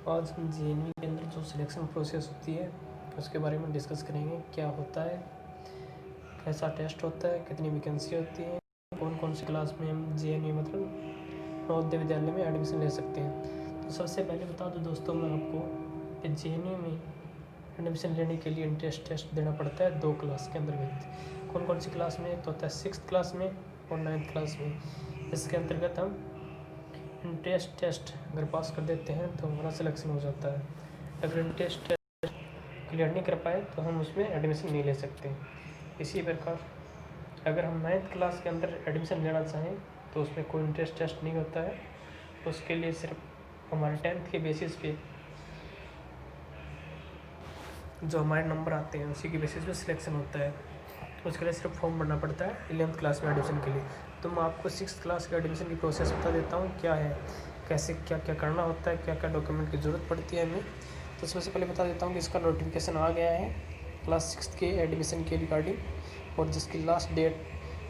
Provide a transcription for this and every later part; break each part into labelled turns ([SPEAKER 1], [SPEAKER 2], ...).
[SPEAKER 1] आज हम जेएनयू के अंदर जो सिलेक्शन प्रोसेस होती है उसके बारे में डिस्कस करेंगे। क्या होता है, कैसा टेस्ट होता है, कितनी वैकेंसी होती है, कौन कौन सी क्लास में हम जेएनयू मतलब नवोदय विद्यालय में एडमिशन ले सकते हैं। तो सबसे पहले बता दूं दोस्तों मैं आपको कि जेएनयू में एडमिशन लेने के लिए इंट्रेंस टेस्ट देना पड़ता है 2 क्लास के अंतर्गत। कौन कौन सी क्लास में, तो होता है 6th क्लास में और 9th क्लास में। इसके अंतर्गत हम इंट्रेंस टेस्ट अगर पास कर देते हैं तो हमारा सिलेक्शन हो जाता है। अगर इंट्रेंस टेस्ट क्लियर नहीं कर पाए तो हम उसमें एडमिशन नहीं ले सकते। इसी प्रकार अगर हम 9th क्लास के अंदर एडमिशन लेना चाहें तो उसमें कोई इंट्रेंस टेस्ट नहीं होता है। उसके लिए सिर्फ हमारे 10th के बेसिस पे जो हमारे नंबर आते हैं उसी के बेसिस पे सिलेक्शन होता है। उसके लिए सिर्फ फॉर्म भरना पड़ता है 11th क्लास में एडमिशन के लिए। तो मैं आपको 6th क्लास के एडमिशन की प्रोसेस बता देता हूँ क्या है, कैसे क्या क्या करना होता है, क्या क्या डॉक्यूमेंट की ज़रूरत पड़ती है हमें। तो सबसे पहले बता देता हूँ कि इसका नोटिफिकेशन आ गया है क्लास 6th के एडमिशन के रिगार्डिंग, और जिसकी लास्ट डेट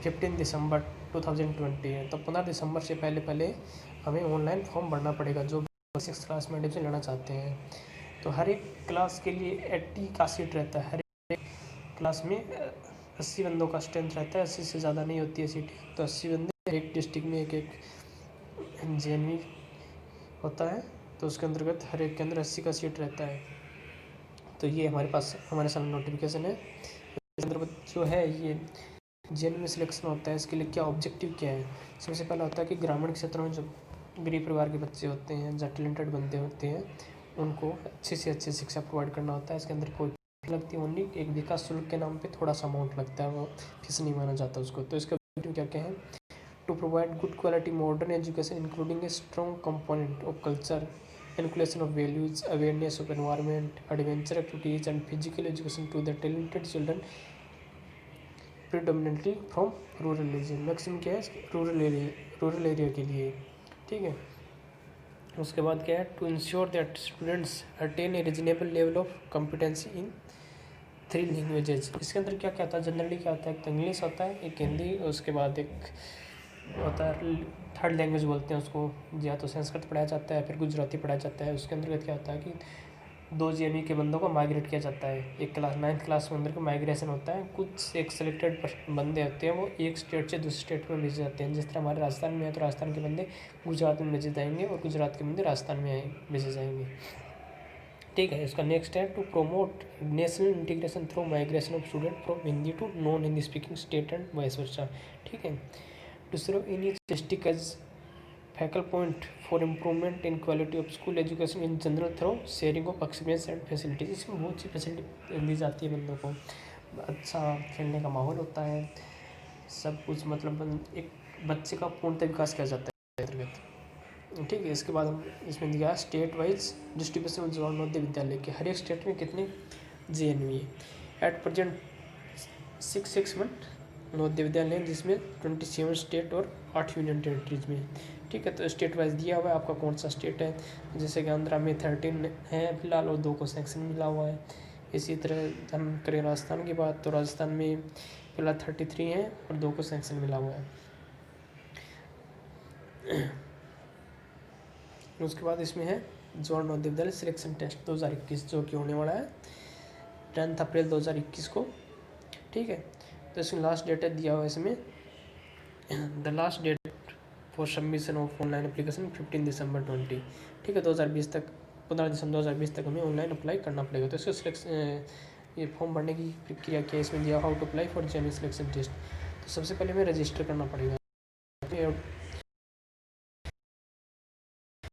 [SPEAKER 1] 15 दिसंबर 2020 है। तो 15 दिसंबर से पहले पहले हमें ऑनलाइन फॉर्म भरना पड़ेगा जो 6th क्लास में एडमिशन लेना चाहते हैं। तो हर एक क्लास के लिए 80 का सीट रहता है। हर एक क्लास में 80 बंदों का स्ट्रेंथ रहता है, 80 से ज़्यादा नहीं होती है सीट। तो 80 बंदे एक डिस्ट्रिक्ट में एक जेएनयू होता है, तो उसके अंतर्गत हर एक के अंदर 80 का सीट रहता है। तो ये हमारे पास हमारे सामने नोटिफिकेशन है। इसके अंतर्गत जो है ये जेएनयू में सिलेक्शन होता है, इसके लिए क्या ऑब्जेक्टिव क्या है। सबसे पहला होता है कि ग्रामीण क्षेत्रों में जो गरीब परिवार के बच्चे होते हैं, जो टैलेंटेड बंदे होते हैं, उनको अच्छी से अच्छी शिक्षा प्रोवाइड करना होता है। इसके अंदर कोई लगती है ओनली एक विकास शुल्क के नाम पे थोड़ा सा अमाउंट लगता है, वो फीस नहीं माना जाता उसको। तो इसका ऑब्जेक्टिव क्या क्या है, to provide good quality modern education including a strong component of culture, enculturation of values, awareness of environment, adventure activities and physical education to the talented children predominantly from rural region. Maximum क्या है rural area के लिए, ठीक है। उसके बाद क्या है, to ensure that students attain a reasonable level of competency in 3 languages. इसके अंदर क्या क्या होता है, जनरली क्या होता है, एक इंग्लिश होता है, एक हिंदी, उसके बाद एक होता है थर्ड लैंग्वेज बोलते हैं उसको, या तो संस्कृत पढ़ाया जाता है, फिर गुजराती पढ़ाया जाता है। उसके अंतर्गत क्या होता है कि 2 जेएनयू के बंदों को माइग्रेट किया जाता है। एक क्लास 9th क्लास में अंदर का माइग्रेशन होता है। कुछ एक सिलेक्टेड बंदे होते हैं वो एक स्टेट से दूसरे स्टेट में भेजे जाते हैं। जिस तरह हमारे राजस्थान में है तो राजस्थान के बंदे गुजरात में भेजे जाएंगे और गुजरात के बंदे राजस्थान में भेजे जाएंगे, ठीक है। इसका नेक्स्ट है to promote national integration through migration of student from Hindi to non Hindi speaking state and vice versa, ठीक है। To serve initiative as focal point for improvement in quality of school education in general through sharing of experience and facilities। इसमें बहुत सी facility दी जाती है बंदों को, अच्छा खेलने का माहौल होता है, सब कुछ मतलब एक बच्चे का पूर्णतः विकास किया जाता है अंतर्गत, ठीक है। इसके बाद हम इसमें दिया state wise distribution of Navodaya Vidyalaya के, हर एक स्टेट में कितने जेएनयू है। एट प्रेजेंट 661 नवोदय विद्यालय जिसमें 27 स्टेट और 8 यूनियन टेरिटरीज में, ठीक है। तो स्टेट वाइज दिया हुआ है आपका कौन सा स्टेट है, जैसे कि आंध्रा में 13 है फिलहाल और 2 को सेक्शन मिला हुआ है। इसी तरह हम करें राजस्थान की बात तो राजस्थान में फिलहाल 33 है और 2 को सेक्शन मिला हुआ है। उसके बाद इसमें है जोड़ नवोदय विद्यालय सिलेक्शन टेस्ट 2021 जो कि होने वाला है 10 अप्रैल 2021 को, ठीक है। तो इसमें लास्ट डेट है दिया हुआ है इसमें, the last date for submission of online application 15 दिसंबर 20, ठीक है। 2020 तक 15 दिसंबर 2020 तक हमें ऑनलाइन अप्लाई करना पड़ेगा। तो इसको सिलेक्शन ये फॉर्म भरने की प्रक्रिया क्या इसमें दिया, how to apply for JNU selection test. तो सबसे पहले हमें रजिस्टर करना पड़ेगा,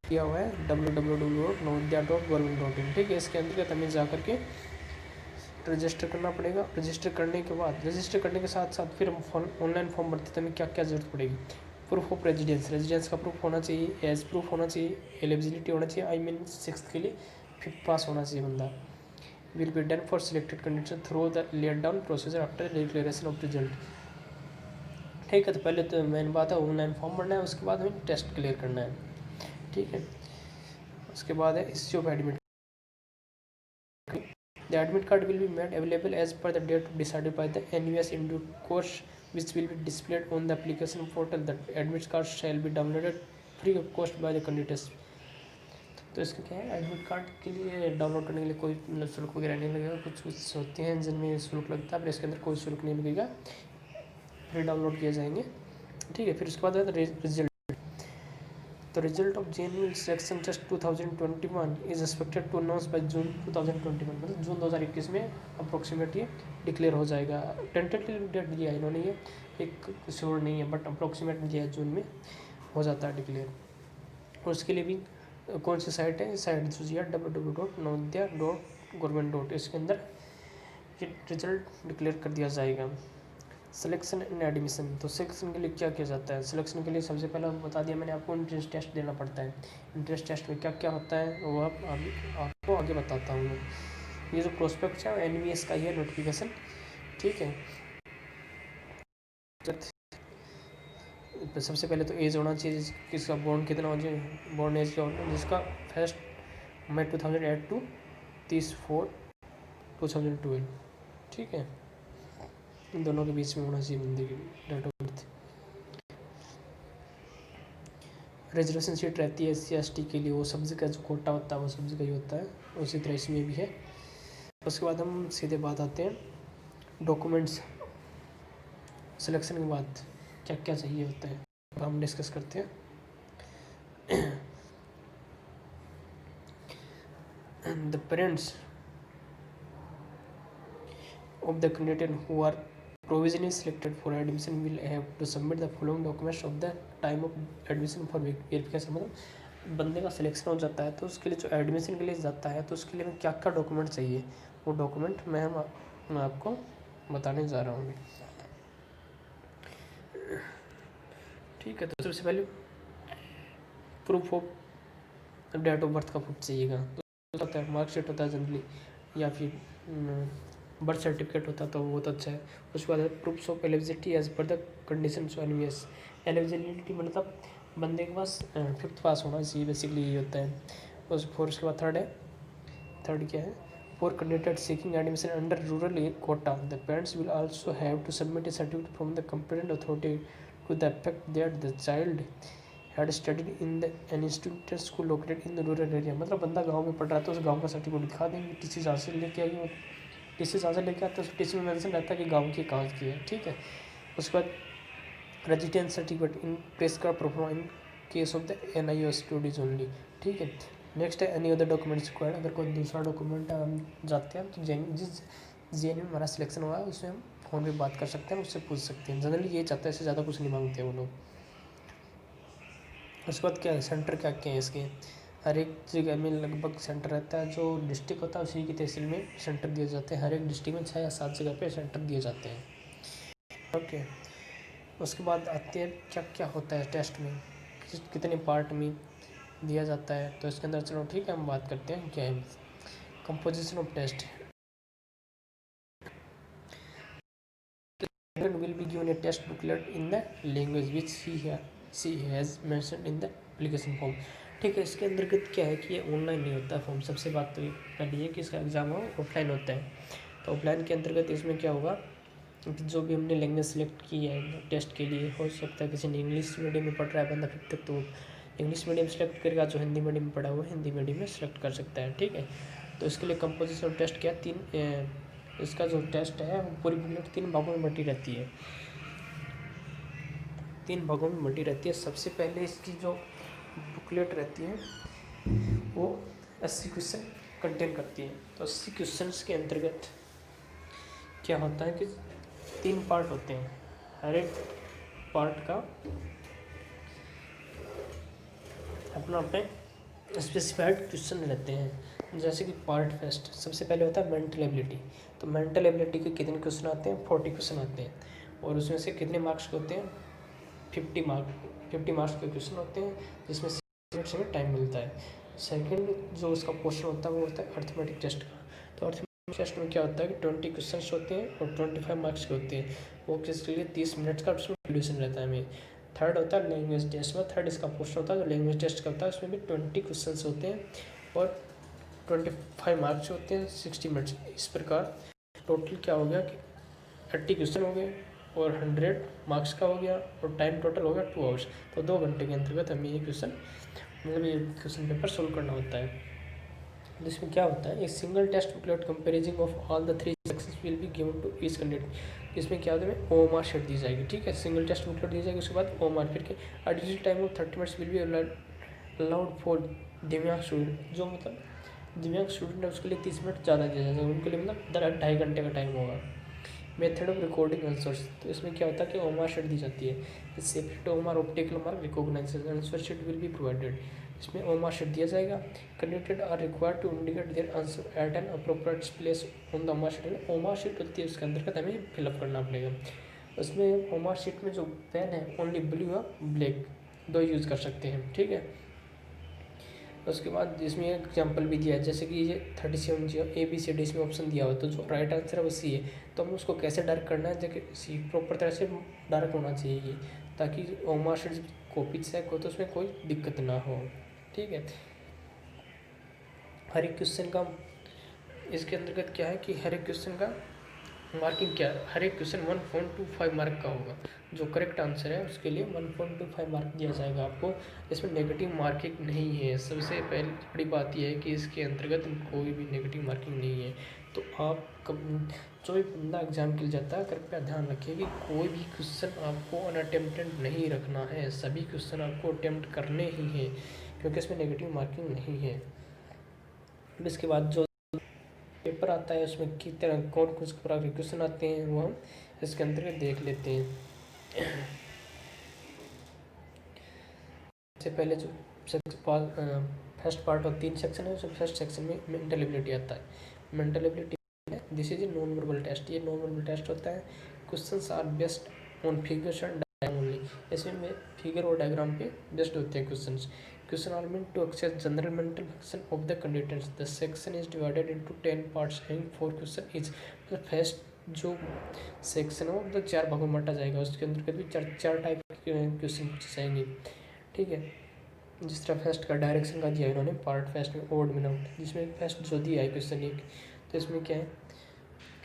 [SPEAKER 1] किया हुआ है www.navodaya.government.in, ठीक है। इसके अंतर्गत हमें जा करके रजिस्टर करना पड़ेगा। रजिस्टर करने के बाद रजिस्टर करने के साथ साथ फिर हम ऑनलाइन फॉर्म भरते तो हमें क्या क्या जरूरत पड़ेगी, प्रूफ ऑफ रेजिडेंस का प्रूफ होना चाहिए, एज प्रूफ होना चाहिए, एलिजिबिलिटी होना चाहिए, आई मीन 6th के लिए 5th पास होना चाहिए बंदा। Will be done for selected condition through the laid down procedure after declaration of result, ठीक है। तो पहले तो मेन बात है ऑनलाइन फॉर्म भरना है, उसके बाद हमें टेस्ट क्लियर करना है, ठीक है। उसके बाद है issue of admit, the admit card will be made available as per the date decided by the NUS in due course, which will be displayed on the application portal. The admit card shall be downloaded free of cost by the candidates तो इसका क्या है, admit card के लिए download करने के लिए कोई मतलब शुल्क वगैरह नहीं लगेगा। कुछ कुछ होते हैं जिनमें शुल्क लगता है, पर इसके अंदर कोई शुल्क नहीं लगेगा, फ्री डाउनलोड किए जाएंगे, ठीक है। फिर उसके बाद रिजल्ट। तो result of JNU selection test 2021 is expected to announce by June 2021, मतलब जून 2021 में अप्रोक्सीमेट ये डिक्लेयर हो जाएगा। टेंटेटिव डेट दिया है इन्होंने, ये एक श्योर नहीं है, बट अप्रोक्सीमेट दिया है, जून में हो जाता है डिक्लेयर। और उसके लिए भी कौन सी साइट है, साइट चूजिए www.navodaya.government. इसके अंदर रिजल्ट डिक्लेयर कर दिया जाएगा। Selection and admission. तो सिलेक्शन के लिए क्या किया जाता है, सिलेक्शन के लिए सबसे पहले बता दिया मैंने आपको, इंट्रेंस टेस्ट देना पड़ता है। इंट्रेंस टेस्ट में क्या क्या होता है वो आपको आगे बताता हूँ मैं। ये जो प्रोस्पेक्ट है NVS का ही है नोटिफिकेशन, ठीक है। सबसे पहले तो एज होना चाहिए, किसका बॉर्न कितना हो जाए, बॉर्न एज क्या होना, जिसका 1 मई 2008 टू 30/4/2012, ठीक है। इन दोनों के बीच में होना चाहिए बंदे की date of birth. Reservation seat रहती है SC/ST के लिए, वो सब्जी का जो कोटा होता है वो सब्जी का ही होता है, उसी तरह इसमें भी है। उसके बाद हम सीधे बात आते हैं डॉक्यूमेंट्स। सिलेक्शन के बाद क्या क्या चाहिए होता है, अब हम डिस्कस करते हैं। The parents of the candidate who are provisionally selected for admission will have to submit the following documents of the time of admission for verification। मतलब बंदे का सिलेक्शन हो जाता है तो उसके लिए जो एडमिशन के लिए जाता है तो उसके लिए क्या क्या डॉक्यूमेंट चाहिए, वो डॉक्यूमेंट मैं आपको बताने जा रहा हूँ, ठीक है। तो सबसे पहले proof of date of birth का प्रूफ चाहिएगा, तो होता है मार्कशीट होता है जनरली, या फिर बर्थ सर्टिफिकेट होता तो वो तो अच्छा है। उसके बाद proofs of eligibility as per the condition NVS। Eligibility मतलब बंदे के पास 5th पास होना चाहिए, बेसिकली ये होता है। उसके बाद थर्ड क्या है, for candidate seeking admission under rural quota the parents will also have to submit a certificate from the competent authority to the effect that the child had studied in the an institute school located in the rural area. मतलब बंदा गाँव में पढ़ रहा है तो उस गाँव का सर्टिफिकेट दिखा देंगे, टीसी जहाँ से लेके आएगी, टीसी जहाँ से लेके आते हैं उस टीसी में मेंशन रहता है कि गाँव की कहाँ की है, ठीक है। उसके बाद रेजिडेंस सर्टिफिकेट इन प्रेस का proof in case of the NIO studies only, ठीक है। नेक्स्ट है एनी अदर डॉक्यूमेंट्स रिक्वायर्ड। अगर कोई दूसरा डॉक्यूमेंट हम जाते हैं तो जिस JNU में हमारा सिलेक्शन हुआ है उसमें हम फ़ोन पे बात कर सकते हैं, उससे पूछ सकते हैं। जनरली ये चाहता है, इससे ज़्यादा कुछ नहीं मांगते हैं वो लोग। उसके बाद क्या है, सेंटर क्या क्या है इसके, हर एक जगह में लगभग सेंटर रहता है, जो डिस्ट्रिक्ट होता है उसी की तहसील में सेंटर दिए जाते हैं। हर एक डिस्ट्रिक्ट में 6 या 7 जगह पे सेंटर दिए जाते हैं, ओके। उसके बाद आते हैं क्या क्या होता है टेस्ट में, कितने पार्ट में दिया जाता है। तो इसके अंदर चलो ठीक है, हम बात करते हैं क्या है composition of test. will be given a test booklet in the language which she has mentioned in the application form, ठीक है। इसके अंतर्गत क्या है कि ये ऑनलाइन नहीं होता फॉर्म। सबसे बात तो पहली है कि इसका एग्ज़ाम हो ऑफलाइन होता है। तो ऑफलाइन के अंतर्गत इसमें क्या होगा कि जो भी हमने लैंग्वेज सेलेक्ट की है टेस्ट के लिए, हो सकता है किसी ने इंग्लिश मीडियम में पढ़ रहा है बंदा 5th तक, तो इंग्लिश मीडियम सेलेक्ट करेगा, जो हिंदी मीडियम में पढ़ा हुआ है हिंदी मीडियम में सेलेक्ट कर सकता है, ठीक है। तो इसके लिए कंपोजिशन टेस्ट क्या इसका जो टेस्ट है वो पूरी बुकलेट 3 भागों में बटी रहती है, 3 भागों में बटी रहती है। सबसे पहले इसकी जो बुकलेट रहती है वो 80 क्वेश्चन कंटेन करती है। तो 80 क्वेश्चंस के अंतर्गत क्या होता है कि 3 पार्ट होते हैं, हर एक पार्ट का अपना अपने स्पेसिफाइड क्वेश्चन रहते हैं। जैसे कि पार्ट फर्स्ट सबसे पहले होता है मेंटल एबिलिटी। तो मेंटल एबिलिटी के कितने क्वेश्चन आते हैं, 40 क्वेश्चन आते हैं, और उसमें से कितने मार्क्स के होते हैं, 50 मार्क्स के क्वेश्चन होते हैं, जिसमें 6 मिनट्स में टाइम मिलता है। सेकंड जो उसका पोर्शन होता है वो होता है अर्थमेटिक टेस्ट का। तो अर्थमेटिक टेस्ट में क्या होता है कि 20 क्वेश्चन होते हैं और 25 मार्क्स के होते हैं, वो किसके लिए 30 मिनट्स का उसमें ड्यूरेशन रहता है हमें। थर्ड होता है लैंग्वेज टेस्ट में, थर्ड इसका पोर्शन होता है जो लैंग्वेज टेस्ट का होता है, उसमें भी 20 क्वेश्चन होते हैं और 25 मार्क्स होते हैं, 60 मिनट्स। इस प्रकार टोटल क्या हो गया कि 30 क्वेश्चन हो गए और 100 मार्क्स का हो गया और टाइम टोटल हो गया 2 आवर्स। तो 2 घंटे के अंतर्गत हमें ये क्वेश्चन मतलब ये क्वेश्चन पेपर सोल्व करना होता है। तो इसमें क्या होता है, एक single test booklet comprising of all the 3 sections will be given to each candidate. इसमें क्या होता है, ओएमआर शीट दी जाएगी, ठीक है, सिंगल टेस्ट बुकलेट दी जाएगी, उसके बाद ओएमआर फिर के additional time of 30 minutes will be allowed for दिव्यांग स्टूडेंट। जो मतलब दिव्यांग स्टूडेंट है उसके लिए 30 मिनट ज़्यादा दिया जाएगा, उनके लिए मतलब 2.5 घंटे का टाइम होगा। मेथड ऑफ रिकॉर्डिंग आंसर्स, तो इसमें क्या होता है कि ओएमआर शीट दी जाती है, separate OMR optical mark recognization answer sheet will be provided. इसमें ओएमआर शीट दिया जाएगा, candidate are required to indicate their answer at an appropriate place on the OMR sheet. OMR sheet होती है उसके अंतर्गत हमें फिलअप करना पड़ेगा। उसमें ओएमआर शीट में जो पेन है ओनली ब्लू और ब्लैक दो यूज़ कर सकते हैं, ठीक है। उसके बाद इसमें एक एग्जाम्पल भी दिया है, जैसे कि ये 37 जो ABCD इसमें ऑप्शन दिया हुआ, तो जो राइट आंसर है वो सी है, तो हमें उसको कैसे डार्क करना है, जैसे सी प्रॉपर तरह से डार्क होना चाहिए ताकि ओएमआर शीट कॉपी चेक हो तो उसमें कोई दिक्कत ना हो, ठीक है। हर एक क्वेश्चन का इसके अंतर्गत क्या है कि हर एक क्वेश्चन का मार्किंग क्या है, हर एक क्वेश्चन 1.25 मार्क का होगा, जो करेक्ट आंसर है उसके लिए 1.25 मार्क दिया जाएगा आपको। इसमें नेगेटिव मार्किंग नहीं है। सबसे पहली बड़ी बात यह है कि इसके अंतर्गत कोई भी नेगेटिव मार्किंग नहीं है। तो आप जो भी बंदा एग्जाम के लिए जाता है कृपया ध्यान रखिए कि कोई भी क्वेश्चन आपको अनअटेम्प्टेड नहीं रखना है, सभी क्वेश्चन आपको अटेम्प्ट करने ही हैं, क्योंकि इसमें नेगेटिव मार्किंग नहीं है। इसके बाद जो पेपर आता है उसमें किस तरह कौन कौन से प्रकार के क्वेश्चन आते हैं वो हम इसके अंतर्गत देख लेते हैं। सबसे पहले जो फर्स्ट पार्ट और 3 सेक्शन है, उसमें फर्स्ट सेक्शन में मेंटल एबिलिटी आता है। Mental ability this is a non verbal test, ये नॉन वर्बल टेस्ट होता है। Questions are based on figures and diagram only, इसमें फिगर और डायग्राम पे बेस्ड होते हैं questions. Question are meant to access general mental function of the candidates. The section is divided into 10 parts having 4 question each. तो first जो section है वो मतलब 4 भागों में बांटा जाएगा, उसके अंदर भी चार टाइप के क्वेश्चन पूछे जाएंगे, ठीक है। जिस तरह फर्स्ट का डायरेक्शन का दिया इन्होंने पार्ट फर्स्ट में ओड में आउट, जिसमें फर्स्ट जो दिया है क्वेश्चन एक, तो इसमें क्या है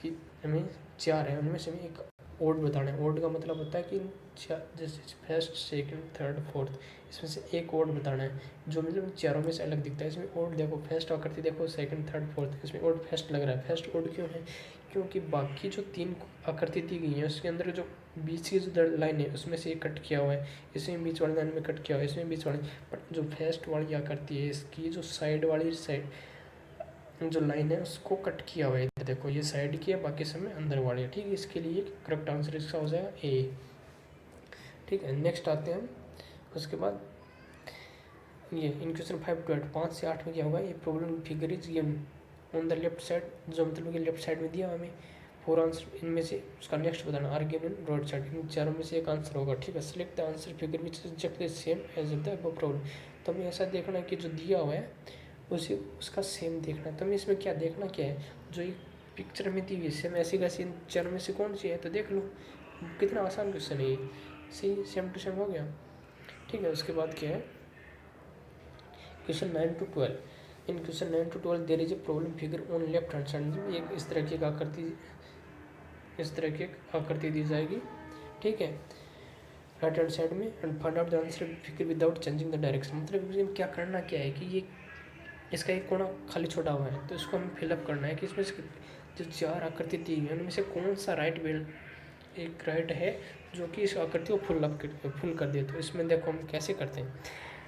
[SPEAKER 1] कि हमें 4 है, उनमें से हमें एक ओड बताना है। ओड का मतलब होता है कि जैसे फर्स्ट सेकंड थर्ड फोर्थ, इसमें से एक ओड बताना है जो मतलब चारों में से अलग दिखता है। इसमें ओड देखो फर्स्ट आकृति देखो सेकंड थर्ड फोर्थ, इसमें ओड फर्स्ट लग रहा है। फर्स्ट ओड क्यों है, क्योंकि बाकी जो 3 आकृति दी गई है उसके अंदर जो बीच की जो लाइन है उसमें से एक कट किया हुआ है, इसमें बीच वाली लाइन में कट किया हुआ है, इसमें बीच वाली, बट जो फर्स्ट वाली आकृति है इसकी जो साइड वाली जो लाइन है उसको कट किया हुआ है। देखो ये साइड की है, बाकी सब में अंदर वाली है, ठीक है। इसके लिए करेक्ट आंसर इसका हो जाएगा ए, ठीक है। नेक्स्ट आते हैं उसके बाद ये इन क्वेश्चन 5 to 8 5 से 8 में क्या होगा, ये problem figure is given on the left side, जो मतलब कि लेफ्ट साइड में दिया हमें 4 आंसर, इनमें से उसका नेक्स्ट बताना आर गिवन राइट साइड, इन चारों में से एक आंसर होगा, ठीक है। Select the answer figure which is exactly same as the above problem. तो हमें ऐसा देखना है कि जो दिया हुआ है उसे उसका सेम देखना है। तो हमें इसमें क्या देखना क्या है, जो ये पिक्चर में दी हुई सेम ऐसी कैसी इन चारों में से कौन सी है, तो देख लो कितना आसान क्वेश्चन है ये, सही सेम टू सेम हो गया, ठीक है। उसके बाद क्या है question 9 to 12, in question 9 to 12 there is a problem figure on left hand side, एक इस तरह की आकृति दी जाएगी, ठीक है, राइट हैंड साइड में, and find out the answer figure without changing the direction. मतलब इसमें क्या करना क्या है कि ये इसका एक कोना खाली छोड़ा हुआ है, तो इसको हमें फिलअप करना है कि इसमें से जो 4 आकृति दी हुई है उनमें से कौन सा राइट एक राइट है जो कि इस आकृति को फुल कर दे। तो इसमें देखो हम कैसे करते हैं,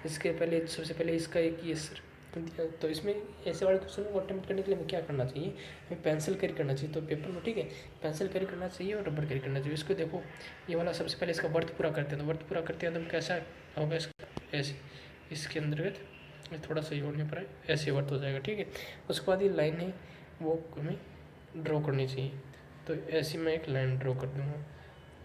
[SPEAKER 1] इसके पहले सबसे पहले इसका एक ये तो इसमें ऐसे वाले क्वेश्चन को अटेम्प्ट करने के लिए हमें क्या करना चाहिए, हमें पेंसिल कैरी करना चाहिए, तो पेपर में, ठीक है, पेंसिल कैरी करना चाहिए और रबर कैरी करना चाहिए। इसको देखो ये वाला सबसे पहले इसका वर्थ पूरा करते हैं, तो वर्थ पूरा करते हैं तो कैसा होगा इसका ऐसे, इसके अंतर्गत थोड़ा सा होने पर ऐसे वर्थ हो जाएगा, ठीक है। उसके बाद ये लाइन है वो हमें ड्रॉ करनी चाहिए, तो ऐसी मैं एक लाइन ड्रॉ कर दूँगा,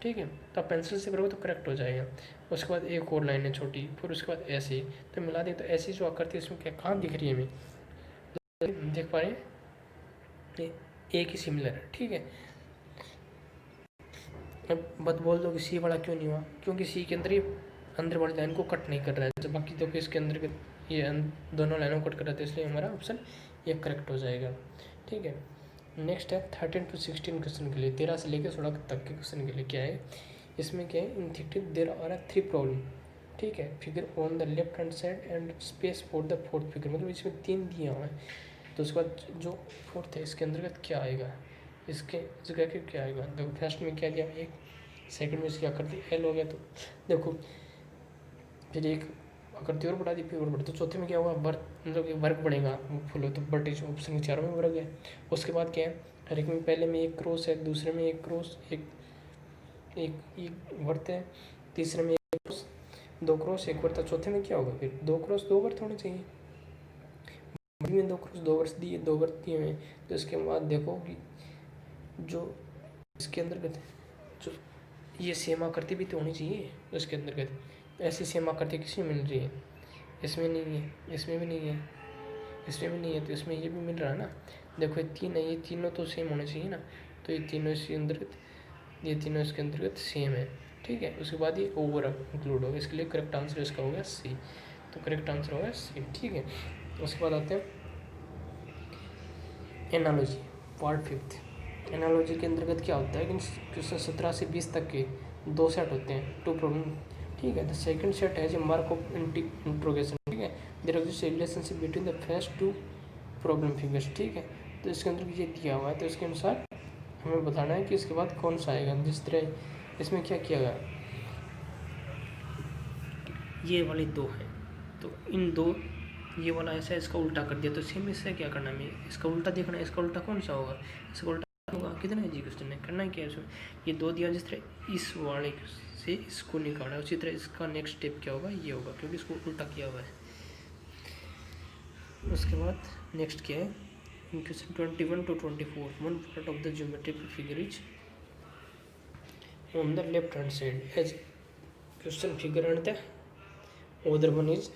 [SPEAKER 1] ठीक है। तो आप पेंसिल से करोगे तो करेक्ट हो जाएगा। उसके बाद एक और लाइन है छोटी, फिर उसके बाद ऐसे, तो मिला दे तो ऐसी जो आकृति इसमें क्या कहाँ दिख रही है हमें, तो देख पा रहे हैं एक ही सिमिलर है, ठीक है। अब बात बोल दो कि सी वाला क्यों नहीं हुआ, क्योंकि सी के अंदर ये अंदर वाली लाइन को कट नहीं कर रहा है, जब बाकी तो इसके अंदर ये दोनों लाइनों को कट कर रहा है, तो इसलिए हमारा ऑप्शन ये करेक्ट हो जाएगा, ठीक है। नेक्स्ट है 13 to 16 क्वेश्चन के लिए, 13 से लेकर 16 तक के क्वेश्चन के लिए क्या है, इसमें क्या है इन थीटा देयर आर 3 प्रॉब्लम ठीक है। Figure on the left hand side and space for the fourth figure, मतलब इसमें 3 दिया हुआ है। तो उसके बाद जो फोर्थ है इसके अंतर्गत क्या आएगा, इसके जगह के क्या आएगा। देखो फर्स्ट में क्या दिया 1, सेकंड में इसकी आकृति एल हो गया। तो देखो फिर एक आकृति और बढ़ा दी, फिर और बढ़ा, तो चौथे में क्या होगा वर्ग, मतलब वर्ग बढ़ेगा फुल, तो बट इस ऑप्शन के चारों में वर्ग है। उसके बाद क्या है, हर एक में पहले में एक क्रॉस है, दूसरे में एक क्रॉस, एक वर्त है, तीसरे में एक क्रॉस, 2 क्रॉस 1 वर्त, चौथे में क्या होगा फिर 2 क्रॉस 2 वर्त होने चाहिए। में 2 क्रॉस 2 वर्त दिए, 2 वर्त दिए हुए। तो इसके बाद देखो कि जो इसके अंतर्गत जो ये सेम आकृति भी तो होनी चाहिए उसके अंतर्गत। ऐसी सेम आकृति किसी में मिल रही है, इसमें नहीं है, इसमें भी नहीं है, इसमें भी नहीं है, तो इसमें ये भी मिल रहा है ना। देखो ये 3 है, ये तीनों तो सेम होने चाहिए ना। तो ये तीनों इसके अंतर्गत, ये तीनों इसके अंतर्गत सेम है। ठीक है। उसके बाद ये ओवर इंक्लूड होगा, इसके लिए करेक्ट आंसर इसका होगा सी। तो करेक्ट आंसर होगा सी। ठीक है। उसके बाद आते हैं एनालॉजी पार्ट 5। एनालॉजी के अंतर्गत क्या होता है कि क्वेश्चन 17 से 20 तक के 2 सेट होते हैं, 2 प्रॉब्लम। ठीक है। द सेकंड सेट है जो मार्क ऑफ इंट्रोगेशन। ठीक है। There exist a relationship between the first 2 problem figures. ठीक है। तो इसके अंदर ये दिया हुआ है, तो इसके अनुसार हमें बताना है कि इसके बाद कौन सा आएगा। जिस तरह इसमें क्या किया गया, ये वाले 2 हैं, तो इन 2, ये वाला ऐसा इसका उल्टा कर दिया, तो सेम इससे क्या करना है, इसका उल्टा देखना है। इसका उल्टा कौन सा होगा, इसका उल्टा होगा। कितना है जी क्वेश्चन है, करना है क्या है इसमें, ये 2 दिया, जिस तरह इस वाले से इसको निकाला, उसी तरह इसका नेक्स्ट स्टेप क्या होगा, ये होगा, क्योंकि इसको उल्टा किया हुआ है। उसके बाद नेक्स्ट क्या है, in question 21 to 24 one part of the geometrical figure is on the left hand side as question figure and the other one is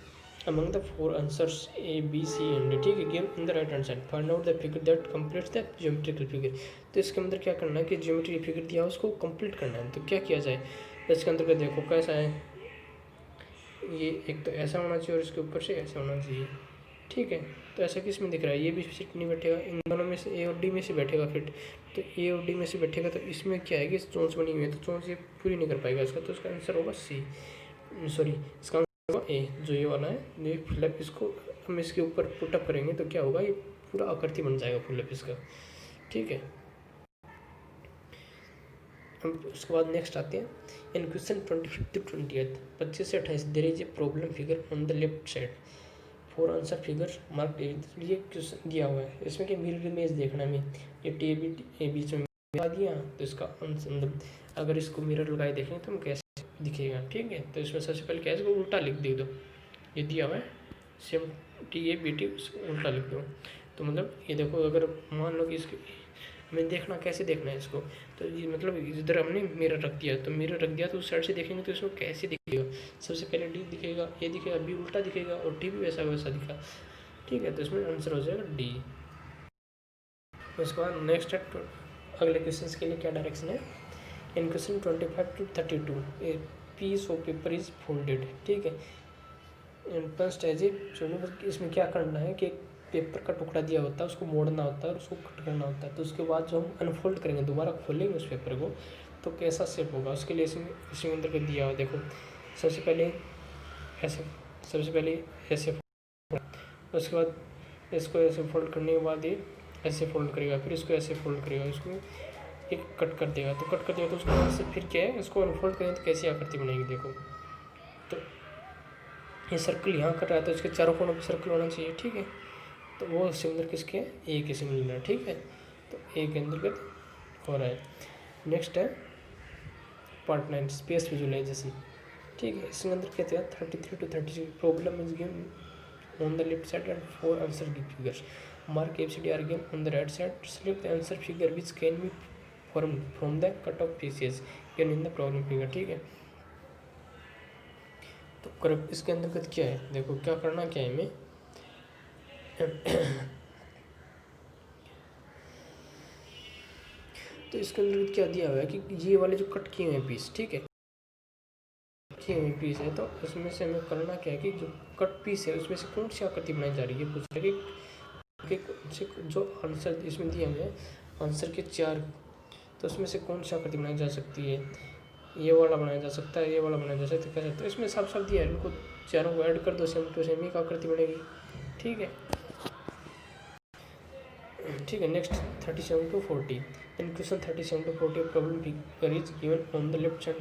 [SPEAKER 1] among the 4 answers A, B, C and D। ठीक है। Give in the right hand side find out the figure that completes the geometrical figure. तो इसके अंदर क्या करना है कि geometrical figure दिया है उसको कंप्लीट करना है। तो क्या किया जाए, इसके अंदर देखो कैसा है, ये एक तो ऐसा होना चाहिए और इसके ऊपर से ऐसा होना चाहिए। ठीक है। तो ऐसा किस में दिख रहा है, ये भी फिट नहीं बैठेगा, इन दोनों में से ए और डी में से बैठेगा फिट। तो ए और डी में से बैठेगा, तो इसमें क्या है कि चोंच बनी हुई है, तो चोंच ये पूरी नहीं कर पाएगा इसका, तो इसका आंसर होगा सी, सॉरी इसका ए जो ये वाला है, ये फिलअप इसको हम इसके ऊपर पुटअप करेंगे तो क्या होगा, ये पूरा आकृति बन जाएगा फिलअप इसका। ठीक है। हम उसके बाद नेक्स्ट आते हैं इन क्वेश्चन 25 to 28 25 से 28 there is a problem figure on the left side 4 answer figure mark. ये क्वेश्चन दिया हुआ है, इसमें क्या मिरर इमेज देखना है, ये टी ए बीच में लगा दिया, तो इसका आंसर मतलब अगर इसको मिरर लगाए देखेंगे तो हम कैसे दिखेगा। ठीक है। तो इसमें सबसे पहले क्या है, इसको उल्टा लिख दे दो, ये दिया हुआ है same T A B T, उल्टा लिख दो। तो मतलब ये देखो, अगर मान लो कि इसके हमें देखना कैसे देखना है इसको, तो ये मतलब इधर हमने मिरर रख दिया, तो मिरर रख दिया तो उस साइड से देखेंगे तो इसको कैसे दिखेगा, सबसे पहले डी दिखेगा, ए दिखेगा, बी उल्टा दिखेगा और टी भी वैसा वैसा दिखा। ठीक है। तो इसमें आंसर हो जाएगा डी। उसके बाद नेक्स्ट है अगले क्वेश्चन के लिए क्या डायरेक्शन है, in question 25 to 32 a piece of paper is folded. ठीक है। फर्स्ट एज ए, इसमें क्या करना है कि पेपर का टुकड़ा दिया होता है, उसको मोड़ना होता है और उसको कट करना होता है। तो उसके बाद जो हम अनफोल्ड करेंगे, दोबारा खोलेंगे उस पेपर को, तो कैसा शेप होगा, उसके लिए इसमें अंदर कर दिया हुआ। देखो सबसे पहले ऐसे, सबसे पहले ऐसे, उसके बाद इसको ऐसे फोल्ड करने के बाद ये ऐसे फोल्ड करेगा, फिर इसको ऐसे फोल्ड करेगा, इसको एक कट कर देगा, तो कट कर देगा तो उसके बाद से फिर क्या है, इसको अनफोल्ड करें तो कैसी आकृति बनेगी। देखो तो ये सर्कल यहाँ कर रहा है, तो इसके चारों कोनों पे सर्कल होना चाहिए। ठीक है। तो वो सिमिलर किसके हैं, ए के सिमिलर है। ठीक है। तो ए के अंतर्गत हो रहा है। नेक्स्ट है पार्ट 9 स्पेस विजुअलाइजेशन। ठीक है। इसके अंदर कहते हैं 33 to 36 problem is given on the left side and 4 answer figures mark ABCD are given on the right side, select the answer figure which can be from the cut off pieces given in the problem figure. ठीक है। तो correct इसके अंतर्गत क्या है, देखो क्या करना क्या है हमें, तो इसके अंदर क्या दिया हुआ है कि ये वाले जो कट किए हुए पीस, ठीक है, किए हुए पीस है, तो उसमें से हमें करना क्या है कि जो कट पीस है उसमें से कौन सी आकृति बनाई जा रही है, पूछ रहे कि जो आंसर इसमें दिए हुए हैं आंसर के 4, तो उसमें से कौन सी आकृति बनाई जा सकती है। ये वाला बनाया जा सकता है, ये वाला बनाया जा सकता है, कैसे? तो इसमें साफ साफ दिया है, इनको चारों को ऐड कर दो, सेम टू सेम एक आकृति बनेगी। ठीक है, ठीक है। Next 37 to 40 in question 37 to 40 problem figure is given on the left side.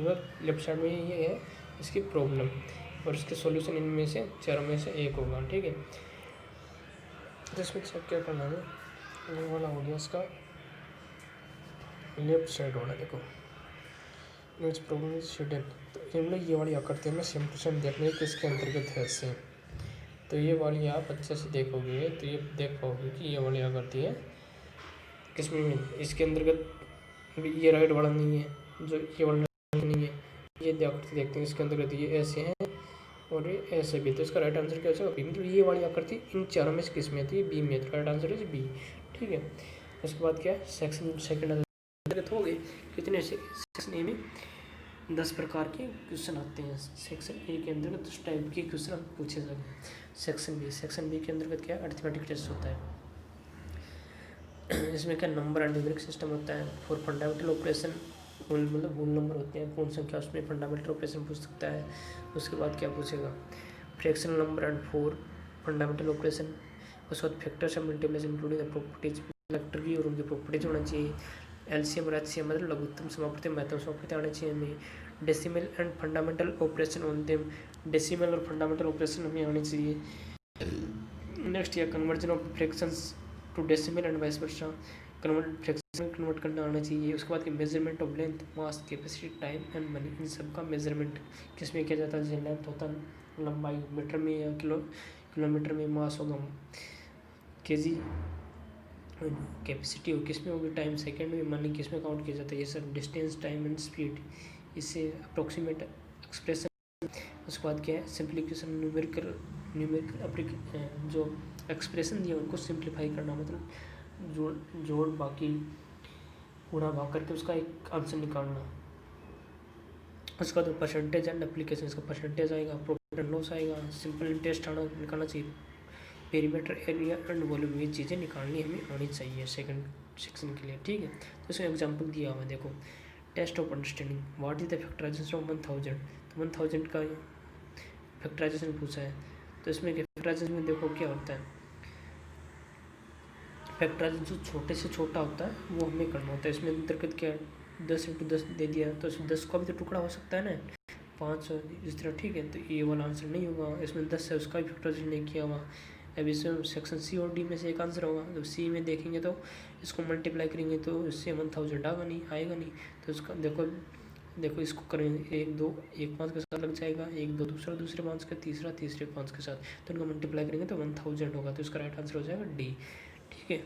[SPEAKER 1] Left side में ये है इसकी प्रॉब्लम और इसके सॉल्यूशन इनमें से चारों में से एक होगा। ठीक है, तो इसमें चेक क्या करना है, ये वाला हो गया इसका लेफ्ट साइड वाला। देखो नेक्स्ट प्रॉब्लम इज शिडन। तो हम लोग ये वाली आकृति में सेम टू सेम देखने किसके अंतर्गत है इससे। तो ये वाली आप अच्छे से देखोगे तो ये देख पाओगे कि ये वाली आकृति है किसमें में, इसके अंतर्गत ये राइट वाला नहीं है, जो ये वाला नहीं है, ये आकृति देखते हैं इसके अंतर्गत ये ऐसे हैं और ये ऐसे भी। तो इसका राइट आंसर क्या होगा? बी। मतलब ये वाली आकृति इन चारों में से किस में थी? बी में। तो राइट आंसर इज बी। ठीक है, उसके बाद क्या है, सेक्शन सेकंड अंतर्गत हो गए कितने से? सेक्शन ए में 10 प्रकार के क्वेश्चन आते हैं। सेक्शन ए के अंतर्गत उस टाइप के क्वेश्चन पूछे जाते हैं। सेक्शन बी के अंतर्गत क्या है? अरिथमेटिक टेस्ट होता है। इसमें क्या नंबर एंड न्यूमेरिक सिस्टम होता है। फॉर फंडामेंटल ऑपरेशन मतलब होल नंबर होते हैं, पूर्ण संख्या, उसमें फंडामेंटल ऑपरेशन पूछ सकता है। उसके बाद क्या पूछेगा? Fractional number and four fundamental operation. उसके बाद factors and multiplication including the properties factor की और उनकी प्रॉपर्टीज होना चाहिए। एलसीएम और एचसीएम मतलब लघुत्तम समाप्ति महत्तम समाप्ति आनी चाहिए हमें। डेसिमल एंड फंडामेंटल ऑपरेशन होते हैं, डेसिमल और फंडामेंटल ऑपरेशन हमें आनी चाहिए। नेक्स्ट या conversion of fractions to decimal and vice versa, fraction में कन्वर्ट करना आना चाहिए। उसके बाद measurement of length, mass, capacity, time and money, इन सब का मेजरमेंट किसमें किया जाता है? जैसे लेंथ होता है लंबाई मीटर में या किलोमीटर में, मास होगा केजी, कैपेसिटी हो किसमें होगी? टाइम सेकंड में, मनी किसमें काउंट किया जाता है? ये सब डिस्टेंस, टाइम एंड स्पीड, इससे अप्रोक्सीमेट एक्सप्रेशन। उसके बाद क्या है? सिंप्लीफिकेशन, न्यूमेरिकल जो एक्सप्रेशन दिया उनको सिंप्लीफाई करना, मतलब जोड़ बाकी गुणा भाग करके उसका एक आंसर निकालना। उसका तो परसेंटेज एंड एप्लीकेशन, इसका परसेंटेज आएगा, प्रॉफिट एंड लॉस आएगा, सिंपल इंटरेस्ट आना निकालना चाहिए, पेरीमीटर, एरिया एंड वॉल्यूम, ये चीज़ें निकालनी हमें आनी चाहिए सेकंड सेक्शन के लिए। ठीक है, तो इसमें एग्जांपल दिया हुआ है, देखो test of understanding, what is the factorisation of 1000। तो 1000 का फैक्टराइजेशन पूछा है। तो इसमें फैक्टराइजेशन में देखो क्या होता है, फैक्टराइजेशन जो छोटे से छोटा होता है वो हमें करना होता है। इसमें अंतर्गत क्या 10 × 10 दे दिया, तो इसमें 10 का भी तो टुकड़ा हो सकता है ना, 5 इस तरह। ठीक है, तो ये वाला आंसर नहीं होगा। इसमें 10 है, उसका भी फैक्टराइजेशन नहीं किया हुआ। अब इसमें सेक्शन सी और डी में से एक आंसर होगा। जब सी में देखेंगे तो इसको मल्टीप्लाई करेंगे तो इससे 1000 आएगा नहीं। तो उसका देखो इसको करेंगे 1 2 एक 5 के साथ लग जाएगा, 1 2 दूसरे 5 का, तीसरे 5 के साथ, तो इनको मल्टीप्लाई करेंगे तो 1000 होगा। तो इसका राइट आंसर हो जाएगा डी। ठीक है,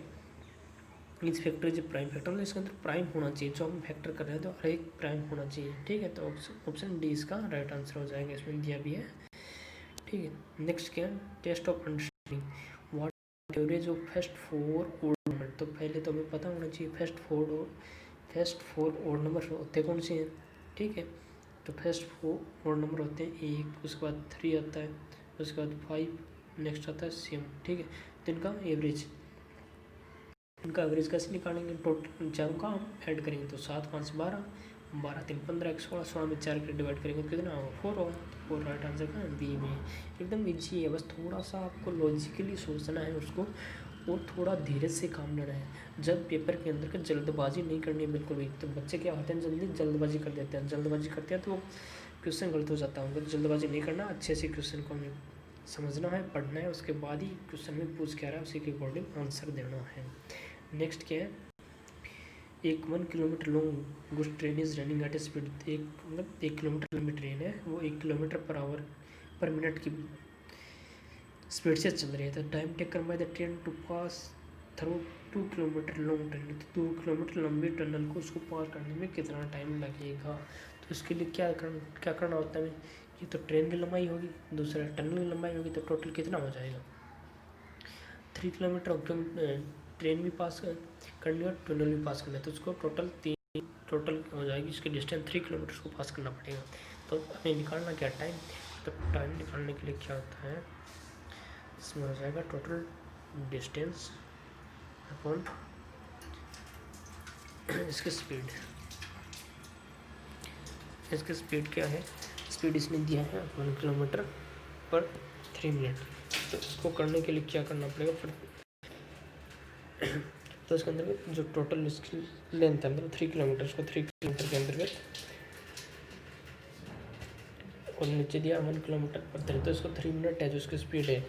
[SPEAKER 1] इस फैक्टर जो प्राइम फैक्टर है इसके अंदर प्राइम होना चाहिए, जो हम फैक्टर कर रहे हैं तो हर एक प्राइम होना चाहिए। ठीक है, तो ऑप्शन डी इसका राइट आंसर हो जाएगा, इसमें दिया भी है। ठीक है, नेक्स्ट क्या है? Test of understanding, what average of first 4 odd number. तो पहले तो हमें पता होना चाहिए फर्स्ट 4 ओड नंबर होते कौन से हैं। ठीक है, तो फर्स्ट 4 ओड नंबर होते हैं 1, उसके बाद 3 आता है, उसके बाद 5, नेक्स्ट आता है 7। ठीक है, तो इनका एवरेज कैसे निकालेंगे? टोटल चारों का हम ऐड करेंगे तो 7 5 12, 12 3 15, 16, 16 में 4 के डिवाइड करेंगे तो कितना होगा? 4 होगा। 4 राइट आंसर का बी में। एकदम ईजी है, बस थोड़ा सा आपको लॉजिकली सोचना है उसको और थोड़ा धीरे से काम लेना है। जब पेपर के अंदर का जल्दबाजी नहीं करनी है बिल्कुल भी। तो बच्चे क्या होते हैं जल्दबाजी कर देते हैं, जल्दबाजी करते हैं तो क्वेश्चन गलत हो जाता है। जल्दबाजी नहीं करना, अच्छे से क्वेश्चन को हमें समझना है, पढ़ना है, उसके बाद ही क्वेश्चन में पूछ क्या रहा है उसी के अकॉर्डिंग आंसर देना है। नेक्स्ट क्या है? एक 1 kilometre long goods train is running at speed, 1 kilometre लंबी ट्रेन है, वो 1 किलोमीटर पर मिनट की स्पीड से चल रही है। तो time taken by the train to pass through 2 kilometre long tunnel, तो 2 किलोमीटर लंबी टनल को उसको पार करने में कितना टाइम लगेगा। तो इसके लिए क्या करना होता है? ये तो ट्रेन की लंबाई होगी, दूसरा टनल की लंबाई होगी, तो टोटल कितना हो जाएगा? 3 किलोमीटर ट्रेन भी पास करनी और टनल भी पास करना है, तो उसको टोटल हो जाएगी इसकी डिस्टेंस 3 किलोमीटर को पास करना पड़ेगा। तो हमें निकालना क्या टाइम? तो टाइम निकालने के लिए क्या होता है, इसमें हो जाएगा टोटल डिस्टेंस अपॉन इसकी स्पीड। इसकी स्पीड क्या है, स्पीड इसने दिया है 1 किलोमीटर पर 3 मिनट। तो इसको करने के लिए क्या करना पड़ेगा फिर, तो इसके अंतर्गत जो टोटल इसकी लेंथ है मतलब 3 किलोमीटर, उसको 3 किलोमीटर के अंतर्गत और नीचे दिया 1 किलोमीटर पर 3, तो इसको 3 मिनट है जो इसकी स्पीड है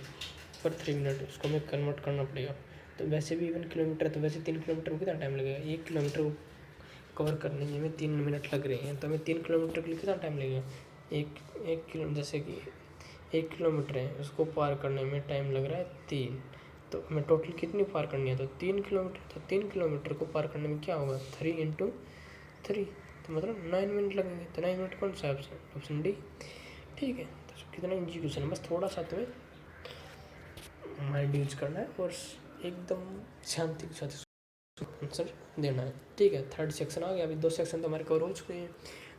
[SPEAKER 1] पर 3 मिनट, उसको हमें कन्वर्ट करना पड़ेगा। तो वैसे भी 1 किलोमीटर, तो वैसे 3 किलोमीटर में कितना टाइम लगेगा, 1 किलोमीटर को कवर करने में हमें 3 मिनट लग रहे हैं, तो हमें 3 किलोमीटर के लिए कितना टाइम लगेगा, एक किलो जैसे कि 1 किलोमीटर है उसको पार करने में टाइम लग रहा है 3, तो हमें टोटल कितनी पार करनी है, तो 3 किलोमीटर, तो 3 किलोमीटर को पार करने में क्या होगा 3 × 3, तो मतलब 9 मिनट लगेंगे। तो 9 मिनट कौन सा है ऑप्शन डी, ठीक है। तो कितना इजी क्वेश्चन है, बस थोड़ा सा तुम्हें माइंड यूज करना है और एकदम शांति के साथ आंसर देना है, ठीक है। थर्ड सेक्शन आ गया, अभी 2 सेक्शन तो हमारे कवर हो चुके हैं,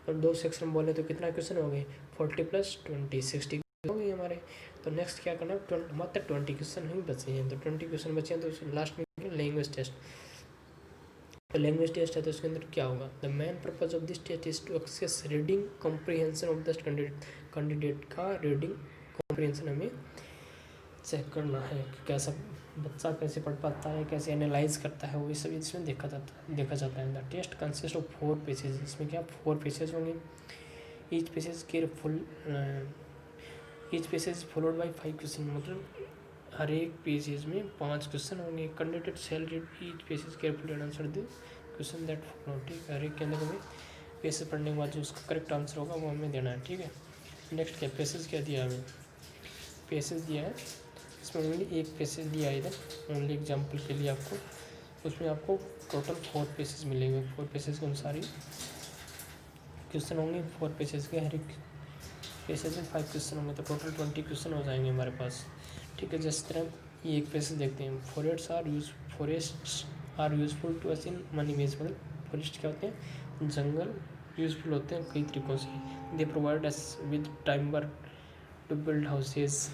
[SPEAKER 1] और 2 सेक्शन बोले तो कितना क्वेश्चन हो गए 40 + 20 60 हो गए हमारे। तो नेक्स्ट क्या करना है, मात्र 20 क्वेश्चन ही बचे हैं, तो 20 क्वेश्चन बचे हैं, तो लास्ट में लैंग्वेज टेस्ट। तो लैंग्वेज टेस्ट है तो उसके अंदर क्या होगा, the main purpose of this test is to access reading comprehension of the candidate का रीडिंग कॉम्प्रिहेंशन हमें चेक करना है कि कैसा बच्चा कैसे पढ़ पाता है, कैसे एनालाइज करता है, वो ये सब इसमें देखा जाता है। The test consist of 4 pages, इसमें क्या 4 पेजेस होंगे, each pages followed by 5 question, मतलब हर एक पेजेस में 5 क्वेश्चन होंगे। Candidate shall read each pages carefully and answer the question that follow, ठीक है। हर एक के अंदर हमें पेजेस पढ़ने के बाद जो उसका करेक्ट आंसर होगा वो हमें देना है, ठीक है। नेक्स्ट क्या पेजेस क्या दिया हमें, पेजेस दिया है इसमें ओनली एक पेजेस दिया है इधर, ओनली एग्जाम्पल के लिए आपको, उसमें आपको टोटल 4 पेजेस मिलेंगे। 4 पेजेस के अनुसार ही क्वेश्चन होंगे, 4 पेजेस के, हर एक पेजेस में 5 क्वेश्चन होंगे, तो टोटल 20 क्वेश्चन हो जाएंगे हमारे पास, ठीक है। जिस तरह ये एक पेज देखते हैं, forests are useful to us in many ways, मतलब फॉरेस्ट क्या होते हैं, जंगल यूजफुल होते हैं कई तरीक़ों से। They provide us with timber to build houses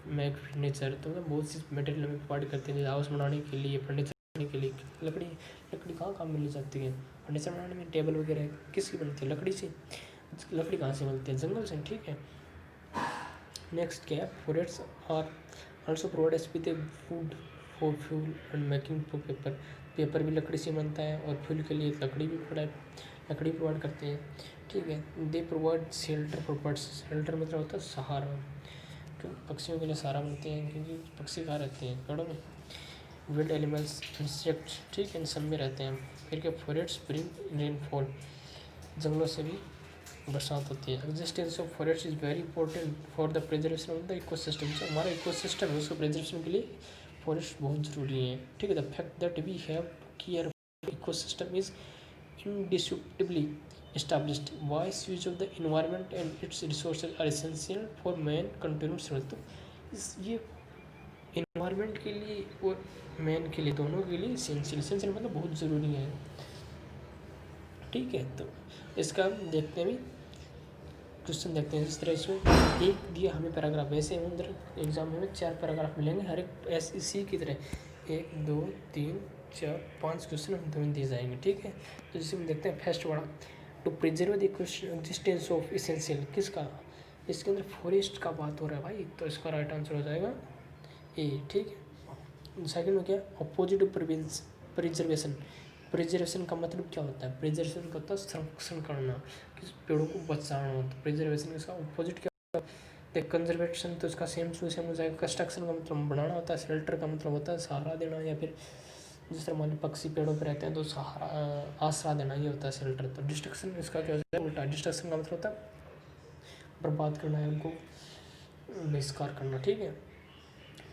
[SPEAKER 1] make furniture, तो मतलब बहुत सी मटेरियल हमें प्रोवाइड करते हैं, जैसे हाउस बनाने के लिए, फर्नीचर बनाने के लिए। लकड़ी कहाँ कहाँ मिल जाती है, फर्नीचर बनाने में टेबल वगैरह किसकी बनती है, लकड़ी से। लकड़ी कहाँ से मिलती है, जंगल से, ठीक है। नेक्स्ट क्या है, forests are also provide us with food for fuel and making for paper, paper भी लकड़ी से बनता है और फ्यूल के लिए लकड़ी प्रोवाइड करते हैं, ठीक है। They provide shelter for birds, shelter मतलब होता है सहारा, क्यों पक्षियों के लिए सहारा बनते हैं, क्योंकि पक्षी कहाँ रहते हैं, पेड़ों में। विल्ड एनिमल्स इंसेक्ट्स, ठीक है, इन सब में रहते हैं। फिर क्या, फॉरेस्ट ब्रिंग रेनफॉल, जंगलों से भी बरसात होती है। Existence of forest is very important for the preservation of the ecosystem, से हमारा इकोसिस्टम है उसके प्रिजर्वेशन के लिए फॉरेस्ट बहुत ज़रूरी है, ठीक है। The fact that we have care ecosystem is indisputably established. Wise use of the environment and its resources are essential for man continuous growth. तो ये इन्वायरमेंट के लिए और मैन के लिए, दोनों के लिए एसेंशियल मतलब बहुत ज़रूरी है, ठीक है। तो इसका देखते हैं, क्वेश्चन देखते हैं। इस तरह इसमें एक दिया हमें पैराग्राफ, वैसे अंदर एग्जाम में 4 पैराग्राफ मिलेंगे, हर एक इसी की तरह 1 2 3 4 5 क्वेश्चन हमें दिए जाएंगे, ठीक है। तो जिसमें देखते हैं फर्स्ट वाला, to preserve the existence of essential, किसका, इसके अंदर फॉरेस्ट का बात हो रहा है भाई, तो इसका राइट आंसर हो जाएगा ए, ठीक है। सेकंड में क्या, अपोजिट प्रिजर्वेशन, प्रिजर्वेशन का मतलब क्या होता है, प्रिजर्वेशन का होता है संरक्षण करना, किस पेड़ों को बचाना, तो प्रिजर्वेशन इसका अपोजिट क्या होता है, कंजर्वेशन, तो इसका सेम टू सेम हो जाएगा। कंस्ट्रक्शन का मतलब बनाना होता है, शेल्टर का मतलब होता है सहारा देना, या फिर जिस तरह मान लो पक्षी पेड़ों पे रहते हैं तो सहारा आसरा देना, ये होता है शेल्टर। तो डिस्ट्रक्शन इसका क्या होता है, उल्टा, डिस्ट्रक्शन का मतलब होता है बर्बाद करना है, उनको बहिष्कार करना, ठीक है।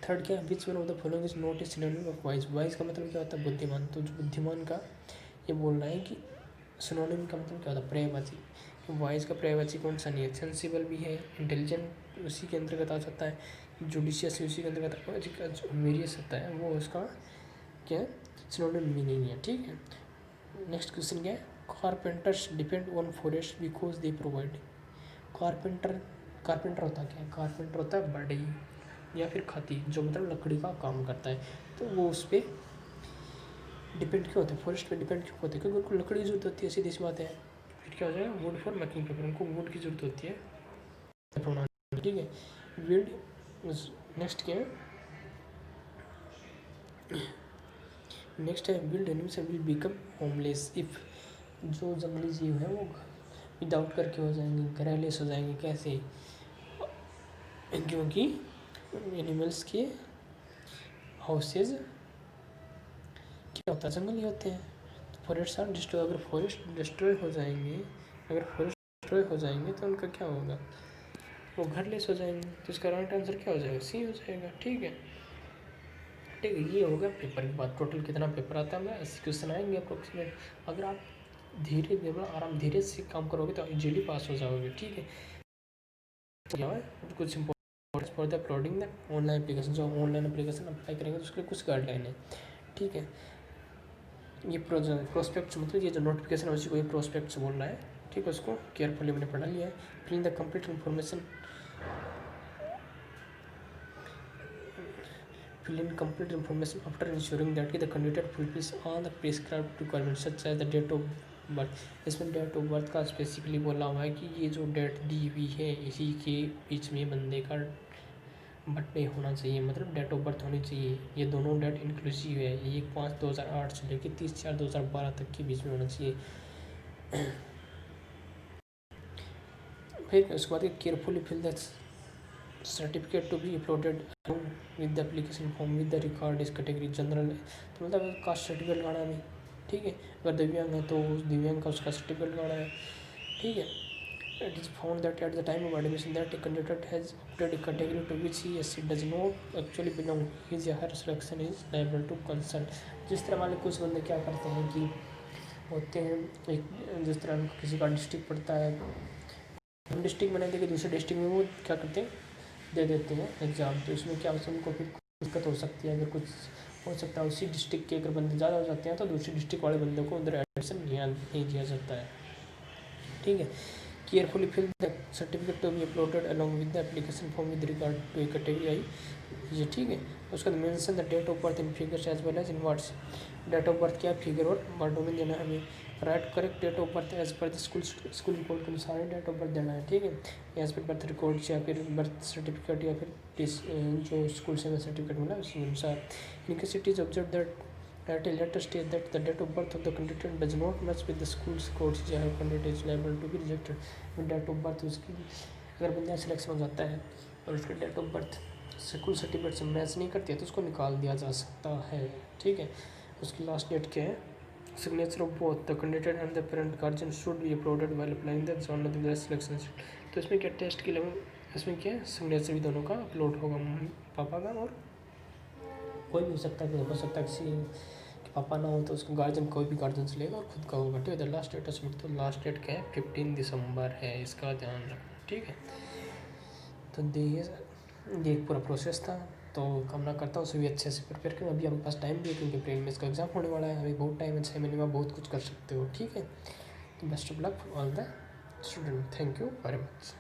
[SPEAKER 1] थर्ड क्या, which one of the following is not a synonym of wise, wise का मतलब क्या होता है, बुद्धिमान, तो जो बुद्धिमान का ये बोल रहा है कि सिनोनिम का मतलब क्या होता है, पर्यायवाची, वाइज का पर्यायवाची कौन सा नहीं है, सेंसिबल भी है, इंटेलिजेंट उसी के अंतर्गत आ सकता है, जुडिशियस उसी के अंतर्गत, वेरियस होता है वो उसका क्या सिनोनिम मीनिंग है, ठीक है। नेक्स्ट क्वेश्चन क्या है, carpenters depend on forest because they provide, carpenter होता क्या है, कारपेंटर होता है बढ़ई या फिर खाती, जो मतलब लकड़ी का काम करता है, तो वो उस पर डिपेंड क्यों होते हैं, फॉरेस्ट पे डिपेंड क्यों होते हैं, क्योंकि उनको लकड़ी ज़रूरत होती है, सीधी सी बात है। फिर क्या हो जाएगा, वुड फॉर मेकिंग पेपर, उनको वुड की जरूरत होती है बनाने, ठीक है। विल्ड नेक्स्ट क्या है, नेक्स्ट है wild animals will become homeless if, जो जंगली जीव है वो विदाउट करके हो जाएंगे, घरलेस हो जाएंगे। कैसे, क्योंकि एनिमल्स के हाउसेज क्या होता है, जंगल ही होते हैं। फॉरेस्ट आर डिस्ट्रॉय, अगर फॉरेस्ट डिस्ट्रॉय हो जाएंगे, अगर फॉरेस्ट डिस्ट्रॉय हो जाएंगे तो उनका क्या होगा, वो घरलेस हो जाएंगे। तो इसका राइट आंसर क्या हो जाएगा, सी हो जाएगा। ठीक है, ठीक है, ये होगा पेपर की बात। टोटल कितना पेपर आता है, हमें 80 क्वेश्चन आएंगे अप्रोक्सीमेट। अगर आप धीरे धीरे आराम धीरे से काम करोगे तो इजीली पास हो जाओगे। ठीक है, क्या है कुछ important for the uploading the online application, जो ऑनलाइन एप्लीकेशन अप्लाई करेंगे तो उसके लिए कुछ गाइडलाइन है। ठीक है, ये प्रोस्पेक्ट्स मतलब ये जो नोटिफिकेशन है उसी को ये प्रोस्पेक्ट्स बोल रहा है। ठीक है, उसको केयरफुली मैंने पढ़ा लिया है। Filling the complete information, fill in complete information after ensuring that the candidate fulfills all the prescribed requirements such as the date of birth। इसमें डेट ऑफ बर्थ का स्पेसिफिकली बोला हुआ है कि ये जो डेट दी हुई है इसी के बीच में बंदे का बर्थडे होना चाहिए, मतलब डेट ऑफ बर्थ होनी चाहिए। ये दोनों डेट इंक्लूसिव है, ये 5/2008 से लेकर 30/4/2012 तक के बीच में होना चाहिए। फिर उसके बाद carefully fill the certificate to be uploaded with the application form with the record is category general, तो मतलब कास्ट सर्टिफिकेट लगाना है। ठीक है, अगर दिव्यांग है तो उस दिव्यांग का उसका सर्टिफिकेट लगाना है। ठीक है, it is found that at the time of admission that a candidate has opted a category to which he as does not actually belong, his या her selection is liable to consult. जिस तरह वाले कुछ बंदे क्या करते हैं कि होते हैं, एक जिस तरह किसी का डिस्ट्रिक्ट पड़ता है, हम डिस्ट्रिक्ट बनाए थे कि दूसरे डिस्ट्रिक्ट में वो क्या करते हैं, दे देते हैं एग्ज़ाम। तो इसमें क्या होता है, उनको फिर दिक्कत हो सकती है। अगर कुछ हो सकता है उसी डिस्ट्रिक्ट के अगर बंदे ज़्यादा हो जाते हैं तो दूसरी डिस्ट्रिक्ट वाले बंदों को उधर एडमिशन नहीं दिया जाता है। ठीक है, carefully fill the certificate to be uploaded along with the application form with regard to a category I, ये ठीक है। उसके बाद mention the date of birth in figures as well as in words, date of birth क्या figure और वर्डों में देना है हमें। Write correct date of birth as per the school report के अनुसार डेट ऑफ बर्थ देना है। ठीक है, एज पर बर्थ रिकॉर्ड या फिर बर्थ सर्टिफिकेट या फिर जो स्कूल से हमें सर्टिफिकेट मिला उसके अनुसार। In case it is observe that at a later stage that the date of birth of the candidate does not match with the school's codes, या candidate is liable to be rejected with date of birth। उसकी अगर बंदा selection हो जाता है और उसके date of birth school certificate से मैच नहीं करती है तो उसको निकाल दिया जा सकता है। ठीक है, उसकी लास्ट डेट क्या है, signature of both the candidate and the parent guardian should be uploaded while applying the John of the selection. तो इसमें क्या टेस्ट के लिए इसमें क्या है, सिग्नेचर भी दोनों का अपलोड होगा, पापा का और कोई भी हो सकता है, हो सकता है किसी पापा ना हो तो उसको गार्जियन, कोई भी गार्जियन से लेगा और खुद का होगा। ठीक है, द लास्ट डेट सबमिट, तो लास्ट डेट क्या है 15 दिसंबर है, इसका ध्यान रखना। ठीक है, तो ये एक पूरा प्रोसेस था। तो कामना करता हूँ सभी अच्छे से प्रिपेयर करें। अभी हमारे पास टाइम भी है क्योंकि प्री मेंस का एग्जाम होने वाला है, अभी बहुत टाइम है, 6 महीने में बहुत कुछ कर सकते हो। ठीक है, तो best of luck for all the student, thank you very much.